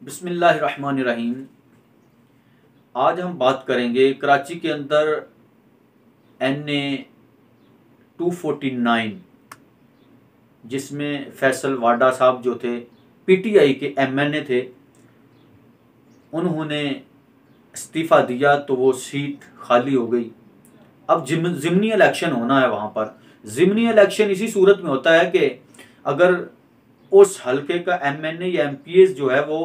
बिस्मिल्लाहिर्रहमानिर्रहीम। आज हम बात करेंगे कराची के अंदर NA 249 जिसमें फैसल वाडा साहब जो थे PTI के MNA थे, उन्होंने इस्तीफ़ा दिया तो वो सीट खाली हो गई। अब ज़िमनी इलेक्शन होना है वहाँ पर। ज़िमनी इलेक्शन इसी सूरत में होता है कि अगर उस हलके का MNA या MPS जो है वो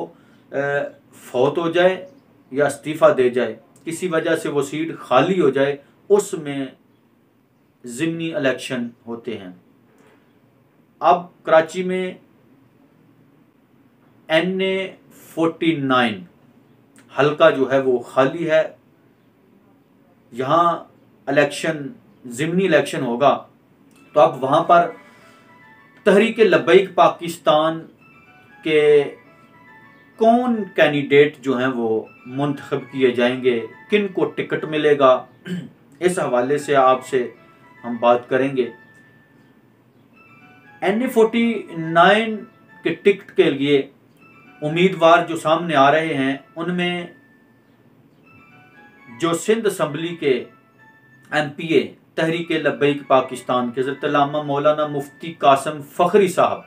फौत हो जाए या इस्तीफ़ा दे जाए, किसी वजह से वो सीट खाली हो जाए, उसमें ज़िमनी इलेक्शन होते हैं। अब कराची में NA 49 हलका जो है वो खाली है। यहाँ इलेक्शन ज़िमनी इलेक्शन होगा तो अब वहाँ पर तहरीक लब्बैक पाकिस्तान के कौन कैंडिडेट जो हैं वो मुंतखब किए जाएंगे, किन को टिकट मिलेगा, इस हवाले से आपसे हम बात करेंगे। NA 49 के टिकट के लिए उम्मीदवार जो सामने आ रहे हैं, उनमें जो सिंध असम्बली के MPA तहरीक लब्बैक पाकिस्तान के हज़रत अल्लामा मौलाना मुफ्ती कासिम फ़खरी साहब,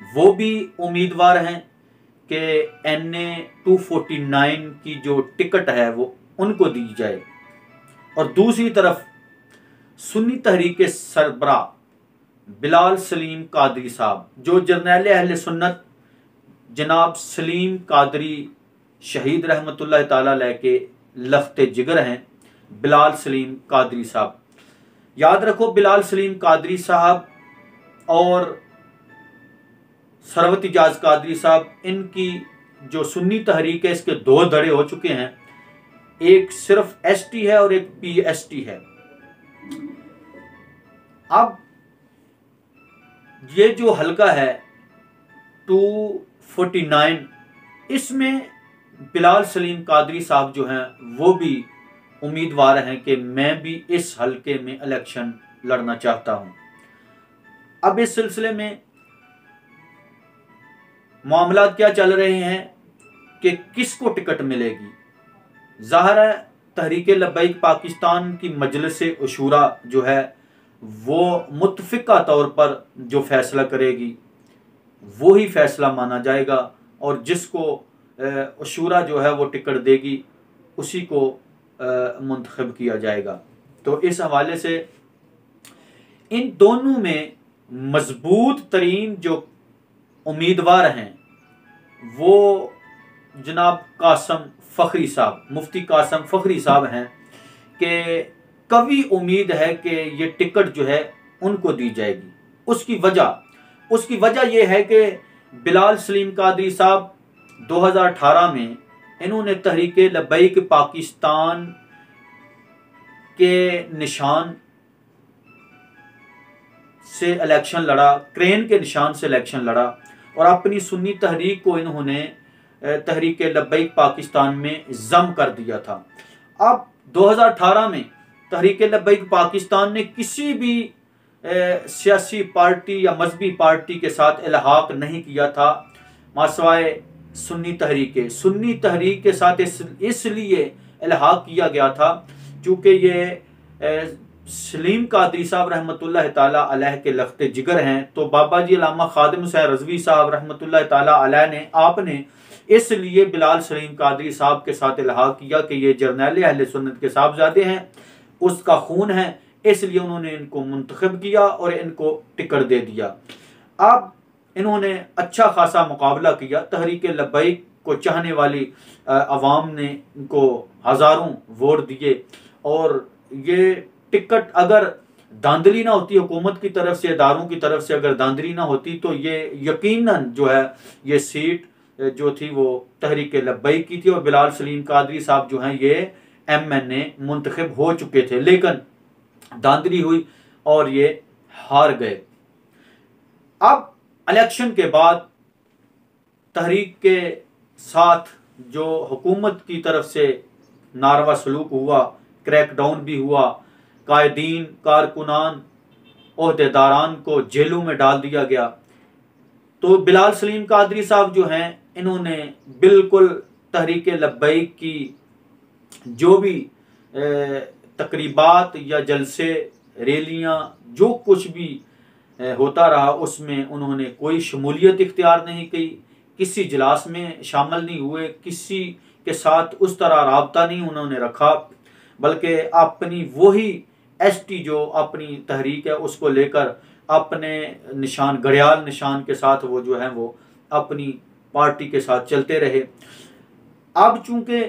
वो भी उम्मीदवार हैं कि NA 249 की जो टिकट है वो उनको दी जाए। और दूसरी तरफ सुन्नी तहरीक सरबरा बिलाल सलीम कादरी साहब, जो जर्नैल अहले सुन्नत जनाब सलीम कादरी शहीद रहमतुल्लाह ताला अलैह के लख्ते जिगर हैं, बिलाल सलीम कादरी साहब। याद रखो, बिलाल सलीम कादरी साहब और सरवत इजाज कादरी साहब, इनकी जो सुन्नी तहरीक है इसके दो धड़े हो चुके हैं। एक सिर्फ ST है और एक PST है। अब ये जो हलका है 249, इसमें बिलाल सलीम कादरी साहब जो हैं वो भी उम्मीदवार हैं कि मैं भी इस हलके में इलेक्शन लड़ना चाहता हूं। अब इस सिलसिले में मामला क्या चल रहे हैं कि किसको टिकट मिलेगी। ज़ाहिर है तहरीक लब्बैक पाकिस्तान की मजलिस उशूरा जो है वो मुत्तफ़िक़ा तौर पर जो फैसला करेगी वो ही फैसला माना जाएगा, और जिसको उशूरा जो है वो टिकट देगी उसी को मुंतखब किया जाएगा। तो इस हवाले से इन दोनों में मजबूत तरीन जो उम्मीदवार हैं वो जनाब कासिम फ़खरी साहब, मुफ्ती कासिम फ़खरी साहब हैं कि कभी उम्मीद है कि ये टिकट जो है उनको दी जाएगी। उसकी वजह यह है कि बिलाल सलीम कादरी साहब 2018 में इन्होंने तहरीक लब्बैक पाकिस्तान के निशान से इलेक्शन लड़ा, क्रेन के निशान से इलेक्शन लड़ा, और अपनी सुन्नी तहरीक को इन्होंने तहरीक लब्बैक पाकिस्तान में जम कर दिया था। अब 2018 में तहरीक लब्बैक पाकिस्तान ने किसी भी सियासी पार्टी या मजहबी पार्टी के साथ इल्हाक नहीं किया था, मासवाए सुन्नी तहरीक के साथ इसलिए इल्हाक किया गया था चूँकि ये सलीम कादरी साहब रहमतुल्लाह ताला अलैह के लख्ते जिगर हैं। तो बाबा जी अल्लामा खादिम हुसैन रज़वी साहब रहमतुल्लाह ताला अलैह ने आपने इसलिए बिलाल सलीम कादरी साहब के साथ इल्हाक किया कि ये जर्नैल अहले सुन्नत के साहबजादे हैं, उसका खून है, इसलिए उन्होंने इनको मुंतखब किया और इनको टिकट दे दिया। अब इन्होंने अच्छा खासा मुकाबला किया, तहरीक लब्बैक को चाहने वाली अवाम ने इनको हज़ारों वोट दिए, और ये टिकट अगर धांधली ना होती हुकूमत की तरफ से, इदारों की तरफ से अगर धांधली ना होती तो ये यकीनन जो है ये सीट जो थी वो तहरीक लब्बैक की थी और बिलाल सलीम कादरी साहब जो हैं ये MNA मुंतखब हो चुके थे, लेकिन धांधली हुई और ये हार गए। अब इलेक्शन के बाद तहरीक के साथ जो हुकूमत की तरफ से नारवा सलूक हुआ, क्रैकडाउन भी हुआ, कायदीन, कारकुनान, ओहदेदारान को जेलों में डाल दिया गया। तो बिलाल सलीम कादरी साहब जो हैं इन्होंने बिल्कुल तहरीक लब्बैक की जो भी तकरीबात या जलसे, रैलियाँ, जो कुछ भी होता रहा, उसमें उन्होंने कोई शमूलियत इख्तियार नहीं की, किसी इजलास में शामिल नहीं हुए, किसी के साथ उस तरह राबता नहीं उन्होंने रखा, बल्कि अपनी वही ST जो अपनी तहरीक है उसको लेकर अपने निशान, घड़ियाल निशान के साथ वो जो है वो अपनी पार्टी के साथ चलते रहे। अब चूंकि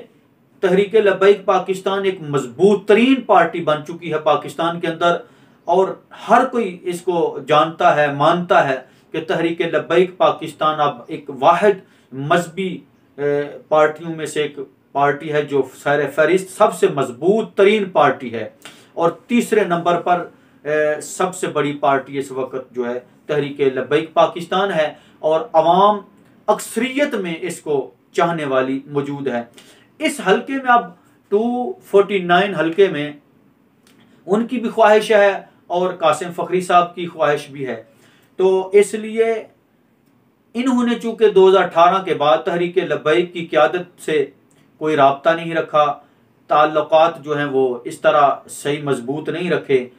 तहरीक लब्बैक पाकिस्तान एक मजबूत तरीन पार्टी बन चुकी है पाकिस्तान के अंदर, और हर कोई इसको जानता है, मानता है कि तहरीक लब्बैक पाकिस्तान अब एक वाहिद मजहबी पार्टियों में से एक पार्टी है जो सर फहरिस्त सबसे मजबूत तरीन पार्टी है, और तीसरे नंबर पर सबसे बड़ी पार्टी इस वक्त जो है तहरीक लब्बैक पाकिस्तान है, और अवाम अक्सरियत में इसको चाहने वाली मौजूद है। इस हलके में अब 249 हलके में उनकी भी ख्वाहिश है और कासिम फखरी साहब की ख्वाहिश भी है। तो इसलिए इन्होंने चूंकि 2018 के बाद तहरीक लब्बैक की क़यादत से कोई राब्ता नहीं रखा, ताल्लुकात जो हैं वो इस तरह सही मजबूत नहीं रखे,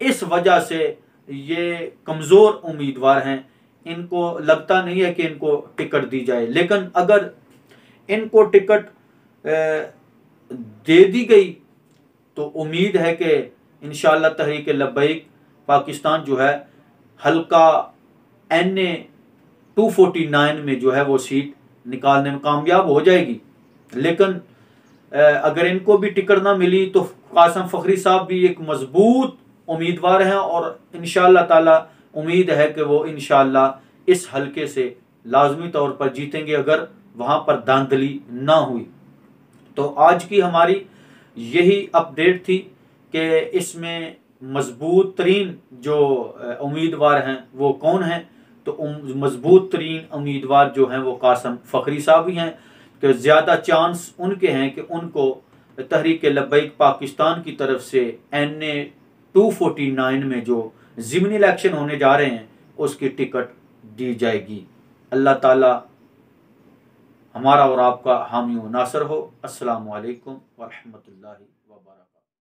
इस वजह से ये कमज़ोर उम्मीदवार हैं। इनको लगता नहीं है कि इनको टिकट दी जाए, लेकिन अगर इनको टिकट दे दी गई तो उम्मीद है कि इंशाअल्लाह तहरीक लब्बैक पाकिस्तान जो है हल्का NA 249 में जो है वो सीट निकालने में कामयाब हो जाएगी। लेकिन अगर इनको भी टिकट ना मिली तो कासिम फखरी साहब भी एक मजबूत उम्मीदवार हैं, और इंशाअल्लाह ताला उम्मीद है कि वो इंशाअल्लाह इस हलके से लाजमी तौर पर जीतेंगे अगर वहाँ पर धांधली ना हुई। तो आज की हमारी यही अपडेट थी कि इसमें मजबूत तरीन जो उम्मीदवार हैं वो कौन हैं। तो मजबूत तरीन उम्मीदवार जो हैं वो कासिम फखरी साहब ही हैं, कि ज़्यादा चांस उनके हैं कि उनको तहरीक लब्बैक पाकिस्तान की तरफ से NA 249 में जो ज़िमनी इलेक्शन होने जा रहे हैं उसकी टिकट दी जाएगी। अल्लाह ताला हमारा और आपका हामी व नासर हो। अस्सलामु अलैकुम व रहमतुल्लाहि व बरकातहू।